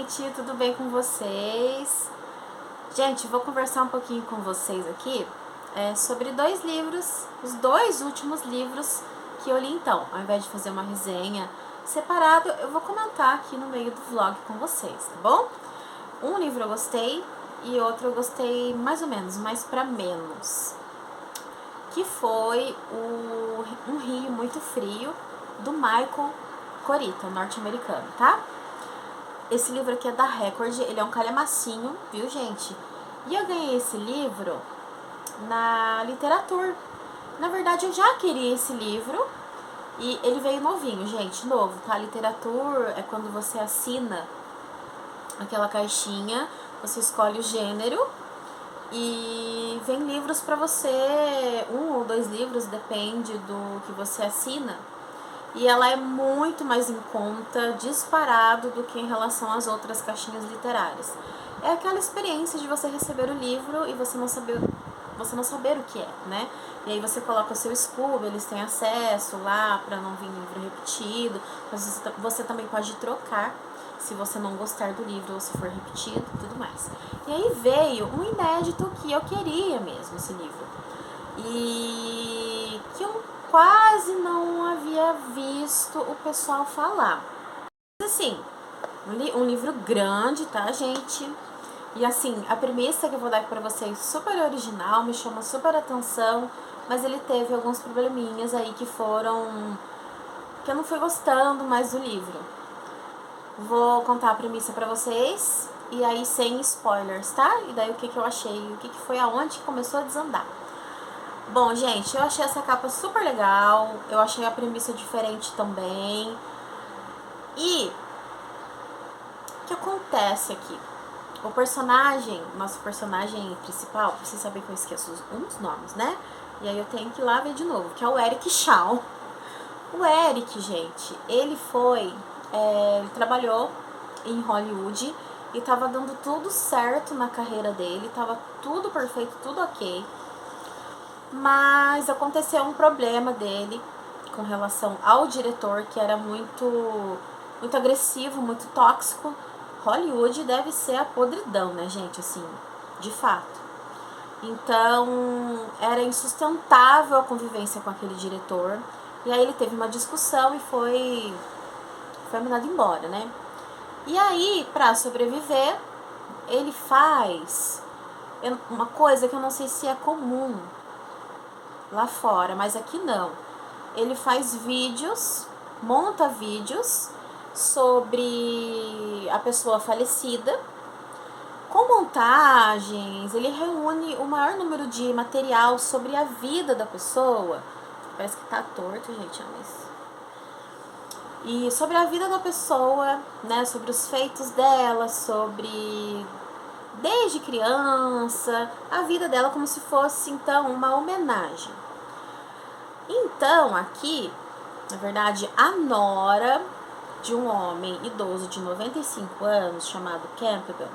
gente, tudo bem com vocês? Gente, vou conversar um pouquinho com vocês aqui sobre dois livros, os dois últimos livros que eu li então. Ao invés de fazer uma resenha separado, eu vou comentar aqui no meio do vlog com vocês, tá bom? Um livro eu gostei e outro eu gostei mais ou menos, mais pra menos. Que foi Um Rio Muito Frio, do Michael Corita, norte-americano, tá? Esse livro aqui é da Record, ele é um calhamacinho, viu, gente? E eu ganhei esse livro na Literatura. Na verdade, eu já queria esse livro e ele veio novinho, gente, novo, tá? Literatura é quando você assina aquela caixinha, você escolhe o gênero e vem livros pra você, 1 ou 2 livros, depende do que você assina. E ela é muito mais em conta, disparado, do que em relação às outras caixinhas literárias. É aquela experiência de você receber o livro e você não saber o que é, né? E aí você coloca o seu Scooby, eles têm acesso lá para não vir livro repetido. Você também pode trocar se você não gostar do livro ou se for repetido e tudo mais. E aí veio um inédito que eu queria mesmo, esse livro. E que eu quase não havia visto o pessoal falar. Assim, um livro grande, tá, gente? E assim, a premissa que eu vou dar pra vocês super original, me chama super atenção, mas ele teve alguns probleminhas aí que eu não fui gostando mais do livro. Vou contar a premissa pra vocês e aí sem spoilers, tá? E daí o que eu achei, o que foi aonde que começou a desandar. Bom, gente, eu achei essa capa super legal, eu achei a premissa diferente também. E o que acontece aqui? Nosso personagem principal, pra vocês saberem que eu esqueço uns nomes, né? E aí eu tenho que ir lá ver de novo, que é o Eric Shaw. O Eric, gente, ele trabalhou em Hollywood e tava dando tudo certo na carreira dele, tava tudo perfeito, tudo ok. Mas aconteceu um problema dele com relação ao diretor, que era muito agressivo, muito tóxico. Hollywood deve ser a podridão, né, gente? Assim, de fato. Então, era insustentável a convivência com aquele diretor. E aí ele teve uma discussão e foi mandado embora, né? E aí, pra sobreviver, ele faz uma coisa que eu não sei se é comum lá fora, mas aqui não. Ele faz vídeos, monta vídeos sobre a pessoa falecida, com montagens. Ele reúne o maior número de material sobre a vida da pessoa. Parece que tá torto, gente, mas... E sobre a vida da pessoa, né, sobre os feitos dela, sobre... desde criança, a vida dela, como se fosse, então, uma homenagem. Então, aqui, na verdade, a nora de um homem idoso de 95 anos, chamado Campbell,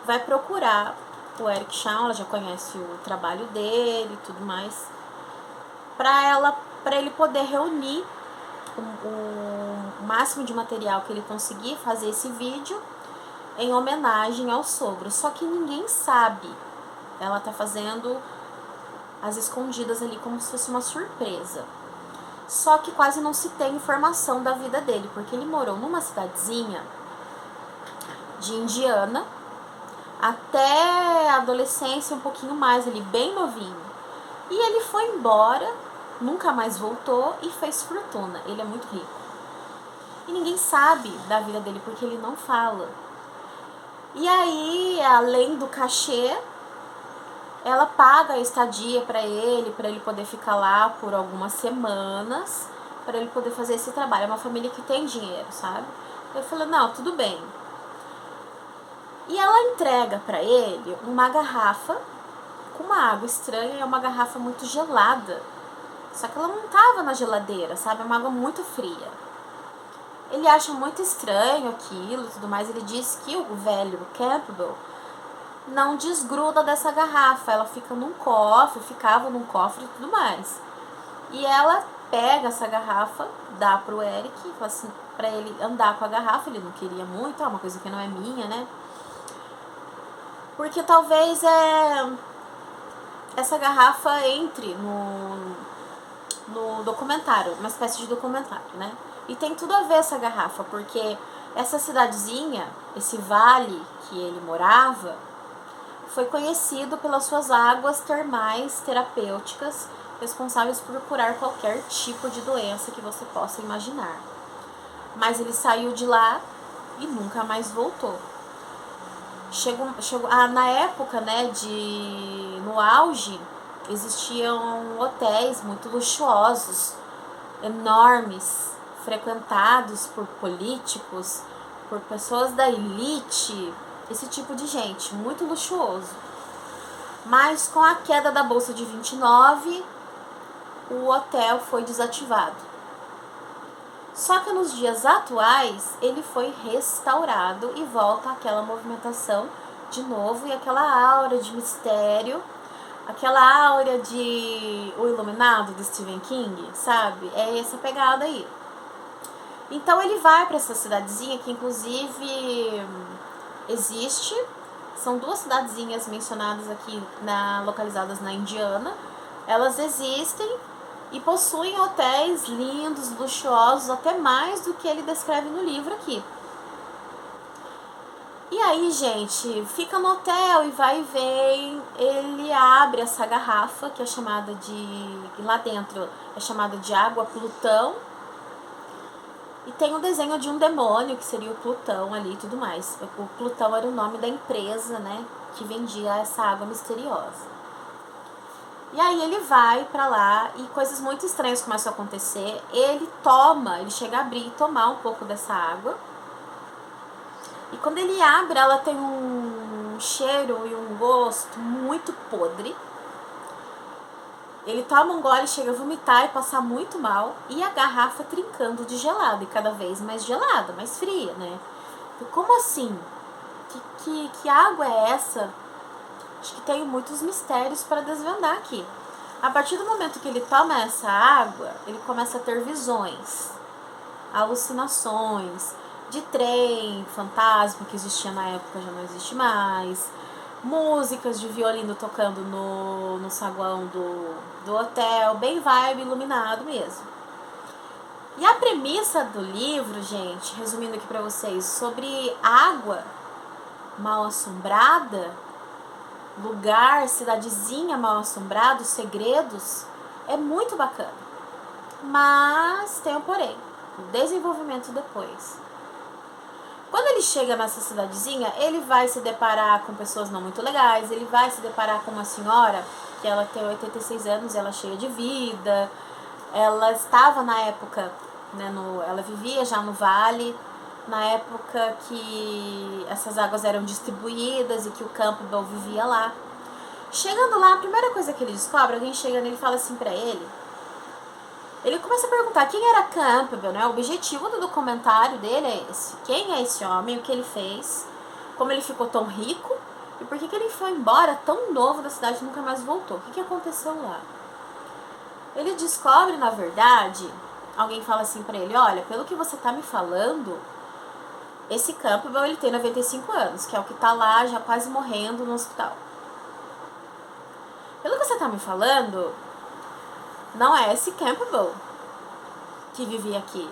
vai procurar o Eric Shaw, ela já conhece o trabalho dele e tudo mais, para ele poder reunir o máximo de material que ele conseguir, fazer esse vídeo em homenagem ao sogro. Só que ninguém sabe. Ela tá fazendo as escondidas ali como se fosse uma surpresa. Só que quase não se tem informação da vida dele, porque ele morou numa cidadezinha de Indiana até a adolescência, um pouquinho mais ali, bem novinho. E ele foi embora, nunca mais voltou e fez fortuna. Ele é muito rico. E ninguém sabe da vida dele porque ele não fala. E aí, além do cachê, ela paga a estadia para ele poder ficar lá por algumas semanas, para ele poder fazer esse trabalho. É uma família que tem dinheiro, sabe? Eu falei, não, tudo bem. E ela entrega para ele uma garrafa com uma água estranha, e é uma garrafa muito gelada. Só que ela não tava na geladeira, sabe? É uma água muito fria. Ele acha muito estranho aquilo e tudo mais. Ele diz que o velho Campbell não desgruda dessa garrafa. Ela ficava num cofre e tudo mais. E ela pega essa garrafa, dá pro Eric, fala assim, pra ele andar com a garrafa. Ele não queria muito, uma coisa que não é minha, né? Porque talvez essa garrafa entre no documentário, uma espécie de documentário, né? E tem tudo a ver essa garrafa, porque essa cidadezinha, esse vale que ele morava, foi conhecido pelas suas águas termais terapêuticas, responsáveis por curar qualquer tipo de doença que você possa imaginar. Mas ele saiu de lá e nunca mais voltou. Na época, né, no auge, existiam hotéis muito luxuosos, enormes, frequentados por políticos, por pessoas da elite, esse tipo de gente, muito luxuoso. Mas com a queda da Bolsa de 29, o hotel foi desativado. Só que nos dias atuais ele foi restaurado e volta àquela movimentação de novo e aquela aura de mistério, aquela aura de O Iluminado do Stephen King, sabe? É essa pegada aí. Então ele vai para essa cidadezinha que inclusive existe. São duas cidadezinhas mencionadas aqui, localizadas na Indiana. Elas existem e possuem hotéis lindos, luxuosos, até mais do que ele descreve no livro aqui. E aí, gente, fica no hotel e vai e vem, ele abre essa garrafa, que é chamada lá dentro é chamada de água Plutão, e tem um desenho de um demônio, que seria o Plutão ali e tudo mais. O Plutão era o nome da empresa, né, que vendia essa água misteriosa. E aí ele vai pra lá e coisas muito estranhas começam a acontecer. Ele chega a abrir e tomar um pouco dessa água. E quando ele abre, ela tem um cheiro e um gosto muito podre. Ele toma um gole, chega a vomitar e passar muito mal. E a garrafa trincando de gelado, e cada vez mais gelada, mais fria, né? E como assim? Que água é essa? Acho que tem muitos mistérios para desvendar aqui. A partir do momento que ele toma essa água, ele começa a ter visões, alucinações de trem, fantasma que existia na época já não existe mais, músicas de violino tocando no saguão do hotel, bem vibe iluminado mesmo. E a premissa do livro, gente, resumindo aqui pra vocês, sobre água mal assombrada, lugar, cidadezinha mal assombrada, segredos, é muito bacana. Mas tem um porém, o desenvolvimento depois. Quando ele chega nessa cidadezinha, ele vai se deparar com pessoas não muito legais, ele vai se deparar com uma senhora, que ela tem 86 anos, ela é cheia de vida, ela estava na época, né, ela vivia já no vale, na época que essas águas eram distribuídas e que o Campbell vivia lá. Chegando lá, a primeira coisa que ele descobre, alguém chega nele e fala assim pra ele. Ele começa a perguntar quem era Campbell, né? O objetivo do documentário dele é esse. Quem é esse homem, o que ele fez, como ele ficou tão rico e por que ele foi embora tão novo da cidade e nunca mais voltou. O que aconteceu lá? Ele descobre, na verdade, alguém fala assim pra ele, olha, pelo que você tá me falando, esse Campbell, ele tem 95 anos, que é o que tá lá já quase morrendo no hospital. Pelo que você tá me falando, não é esse Campbell que vivia aqui.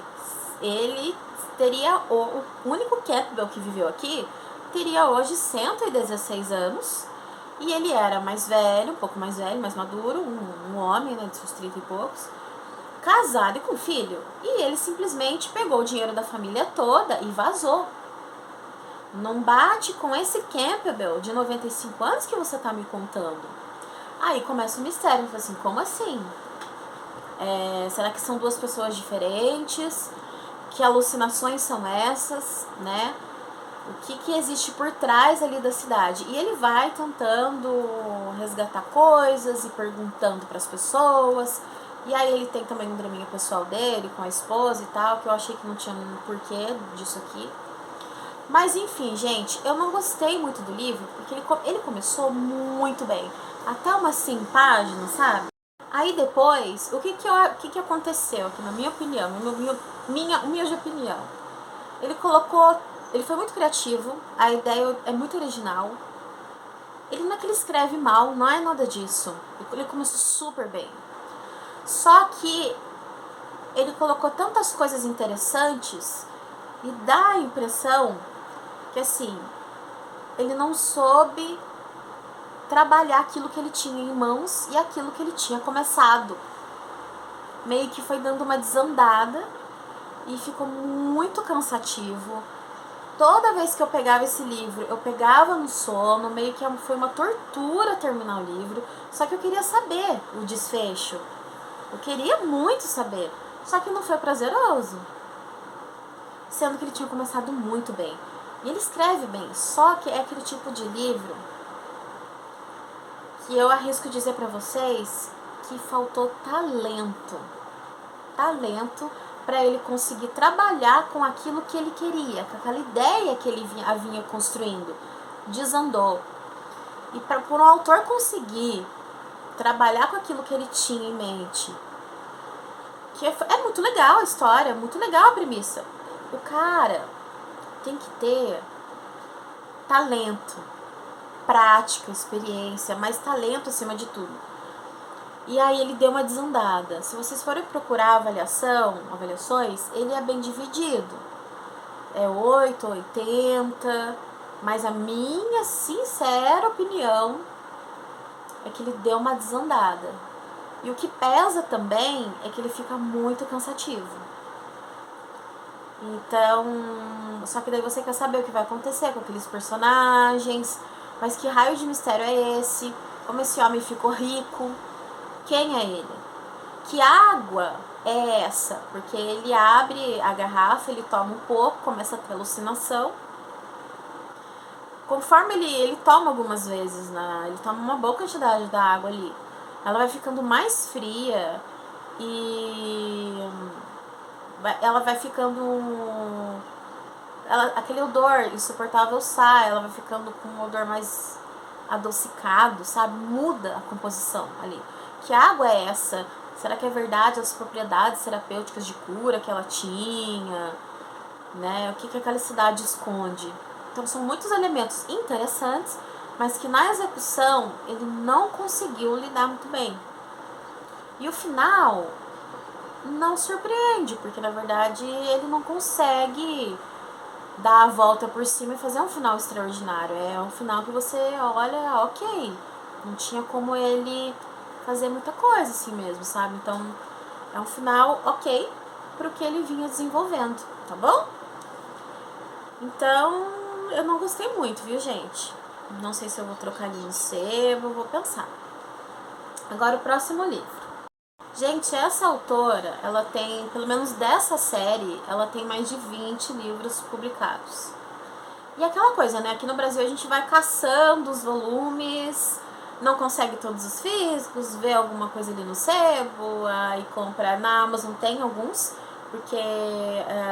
Ele teria, o único Campbell que viveu aqui, teria hoje 116 anos. E ele era mais velho, um pouco mais velho, mais maduro, um homem, né, de seus 30 e poucos, casado e com filho. E ele simplesmente pegou o dinheiro da família toda e vazou. Não bate com esse Campbell de 95 anos que você tá me contando. Aí começa o mistério, fala assim, como assim? Será que são duas pessoas diferentes? Que alucinações são essas, né? O que existe por trás ali da cidade? E ele vai tentando resgatar coisas e perguntando para as pessoas. E aí ele tem também um draminha pessoal dele com a esposa e tal, que eu achei que não tinha um porquê disso aqui. Mas enfim, gente, eu não gostei muito do livro, porque ele começou muito bem. Até umas 100 páginas, sabe? Aí depois, o que aconteceu aqui, na minha opinião, minha humilde opinião? Ele colocou, ele foi muito criativo, a ideia é muito original. Ele não é que ele escreve mal, não é nada disso. Ele começou super bem. Só que ele colocou tantas coisas interessantes e dá a impressão que, assim, ele não soube trabalhar aquilo que ele tinha em mãos e aquilo que ele tinha começado. Meio que foi dando uma desandada e ficou muito cansativo. Toda vez que eu pegava esse livro, eu pegava no sono, meio que foi uma tortura terminar o livro. Só que eu queria saber o desfecho. Eu queria muito saber. Só que não foi prazeroso. Sendo que ele tinha começado muito bem. E ele escreve bem, só que é aquele tipo de livro que eu arrisco dizer pra vocês que faltou talento. Talento para ele conseguir trabalhar com aquilo que ele queria, com aquela ideia que ele vinha construindo. Desandou. E para um autor conseguir trabalhar com aquilo que ele tinha em mente, que é muito legal a história, muito legal a premissa. O cara tem que ter talento, prática, experiência, mas talento acima de tudo. E aí ele deu uma desandada. Se vocês forem procurar avaliações, ele é bem dividido. É 8, 80, mas a minha sincera opinião é que ele deu uma desandada. E o que pesa também é que ele fica muito cansativo. Então, só que daí você quer saber o que vai acontecer com aqueles personagens, mas que raio de mistério é esse? Como esse homem ficou rico? Quem é ele? Que água é essa? Porque ele abre a garrafa, ele toma um pouco, começa a ter alucinação. Conforme ele toma algumas vezes, né? Ele toma uma boa quantidade da água ali. Ela vai ficando mais fria e ela vai ficando... aquele odor insuportável sai, ela vai ficando com um odor mais adocicado, sabe? Muda a composição ali. Que água é essa? Será que é verdade as propriedades terapêuticas de cura que ela tinha? Né? O que aquela cidade esconde? Então são muitos elementos interessantes, mas que na execução ele não conseguiu lidar muito bem. E o final não surpreende, porque na verdade ele não consegue dar a volta por cima e fazer um final extraordinário. É um final que você olha, ok, não tinha como ele fazer muita coisa assim mesmo, sabe? Então é um final ok pro que ele vinha desenvolvendo, tá bom? Então eu não gostei muito, viu, gente? Não sei se eu vou trocar ali no sebo, vou pensar. Agora o próximo livro. Gente, essa autora, ela tem, pelo menos dessa série, ela tem mais de 20 livros publicados. E aquela coisa, né? Aqui no Brasil a gente vai caçando os volumes, não consegue todos os físicos, vê alguma coisa ali no sebo, aí compra na Amazon, tem alguns, porque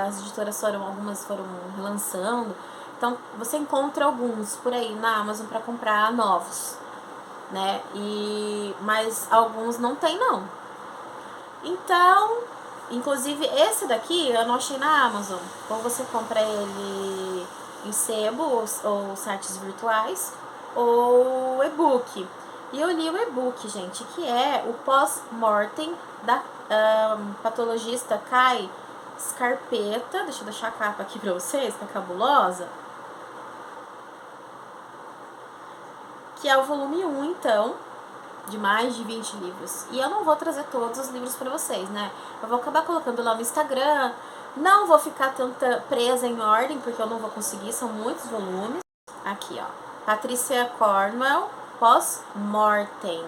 as editoras algumas foram relançando. Então você encontra alguns por aí na Amazon para comprar novos, né? Mas alguns não tem não. Então, inclusive esse daqui eu não achei na Amazon. Ou você compra ele em sebo ou sites virtuais, ou e-book. E eu li o e-book, gente, que é o Post-Mortem da patologista Kai Scarpetta. Deixa eu deixar a capa aqui pra vocês, que é cabulosa. Que é o volume 1, então, de mais de 20 livros. E eu não vou trazer todos os livros pra vocês, né? Eu vou acabar colocando lá no Instagram. Não vou ficar tanta presa em ordem, porque eu não vou conseguir, são muitos volumes. Aqui, ó. Patricia Cornwell, Post-Mortem.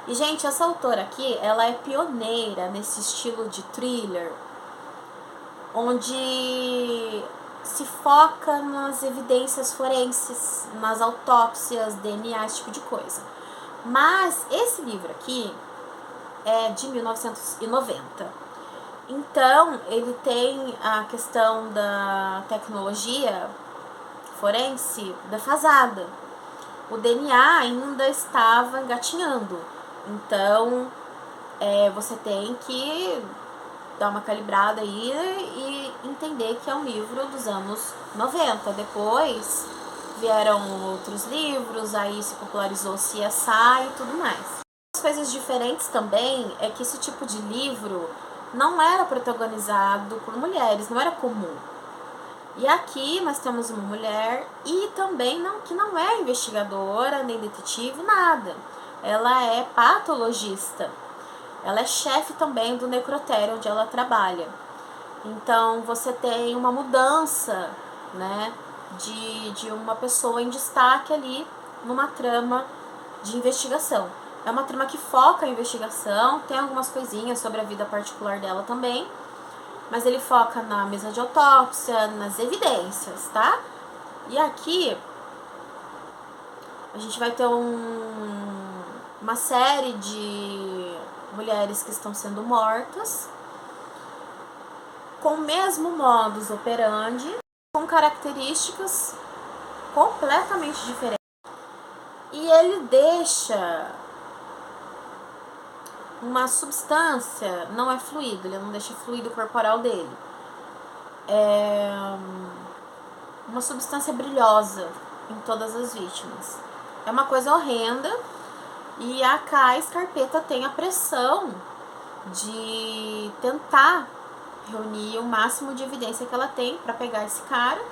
E, gente, essa autora aqui, ela é pioneira nesse estilo de thriller, onde se foca nas evidências forenses, nas autópsias, DNA, esse tipo de coisa. Mas esse livro aqui é de 1990. Então, ele tem a questão da tecnologia forense defasada. O DNA ainda estava engatinhando. Então, você tem que dar uma calibrada aí e entender que é um livro dos anos 90. Depois vieram outros livros, aí se popularizou CSI e tudo mais. As coisas diferentes também é que esse tipo de livro não era protagonizado por mulheres, não era comum. E aqui nós temos uma mulher e também que não é investigadora, nem detetive, nada. Ela é patologista. Ela é chefe também do necrotério onde ela trabalha. Então você tem uma mudança, né, de uma pessoa em destaque ali numa trama de investigação. É uma trama que foca a investigação, tem algumas coisinhas sobre a vida particular dela também, mas ele foca na mesa de autópsia, nas evidências, tá? E aqui a gente vai ter uma série de mulheres que estão sendo mortas com o mesmo modus operandi, com características completamente diferentes. E ele deixa uma substância, não é fluido, ele não deixa fluido corporal dele. É uma substância brilhosa em todas as vítimas. É uma coisa horrenda. E a Kai Scarpetta tem a pressão de tentar reunir o máximo de evidência que ela tem para pegar esse cara,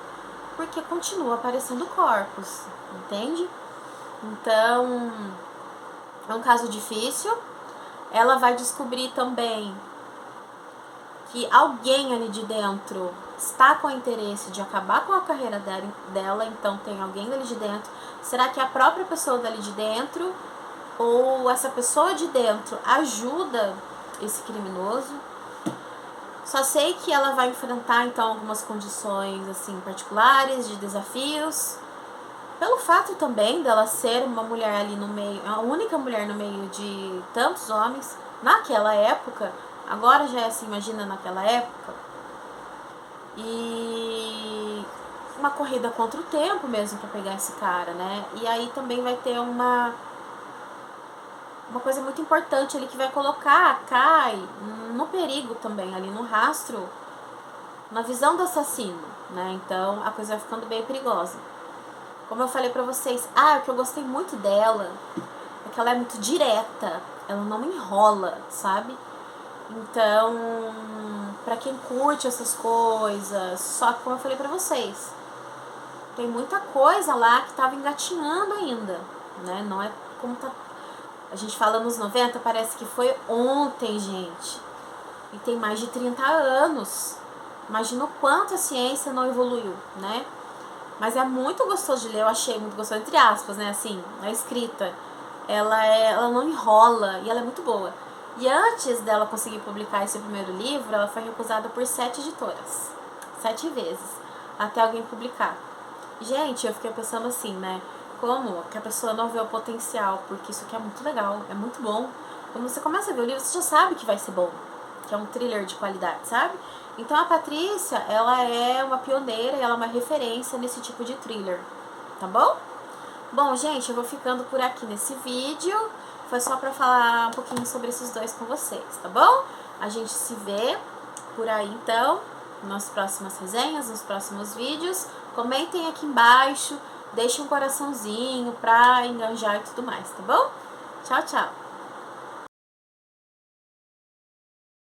porque continua aparecendo corpos, entende? Então, é um caso difícil. Ela vai descobrir também que alguém ali de dentro está com o interesse de acabar com a carreira dela, então tem alguém ali de dentro. Será que é a própria pessoa dali de dentro ou essa pessoa de dentro ajuda esse criminoso? Só sei que ela vai enfrentar então algumas condições assim particulares, de desafios, pelo fato também dela ser uma mulher ali no meio, a única mulher no meio de tantos homens naquela época. Agora já é assim, imagina naquela época. E uma corrida contra o tempo mesmo para pegar esse cara, né? E aí também vai ter uma coisa muito importante ali que vai colocar a Kai no perigo também, ali no rastro, na visão do assassino, né? Então a coisa vai ficando bem perigosa. Como eu falei pra vocês, o que eu gostei muito dela é que ela é muito direta, ela não enrola, sabe? Então, pra quem curte essas coisas, só que como eu falei pra vocês, tem muita coisa lá que tava engatinhando ainda, né? Não é como tá. A gente fala nos 90, parece que foi ontem, gente. E tem mais de 30 anos. Imagina o quanto a ciência não evoluiu, né? Mas é muito gostoso de ler, eu achei muito gostoso, entre aspas, né? Assim, a escrita, ela não enrola e ela é muito boa. E antes dela conseguir publicar esse primeiro livro, ela foi recusada por 7 editoras. 7 vezes. Até alguém publicar. Gente, eu fiquei pensando assim, né? Como que a pessoa não vê o potencial? Porque isso aqui é muito legal, é muito bom. Quando você começa a ver o livro, você já sabe que vai ser bom. Que é um thriller de qualidade, sabe? Então a Patrícia, ela é uma pioneira e ela é uma referência nesse tipo de thriller, tá bom? Bom, gente, eu vou ficando por aqui nesse vídeo. Foi só pra falar um pouquinho sobre esses dois com vocês, tá bom? A gente se vê por aí, então, nas próximas resenhas, nos próximos vídeos. Comentem aqui embaixo, deixem um coraçãozinho pra enganjar e tudo mais, tá bom? Tchau, tchau!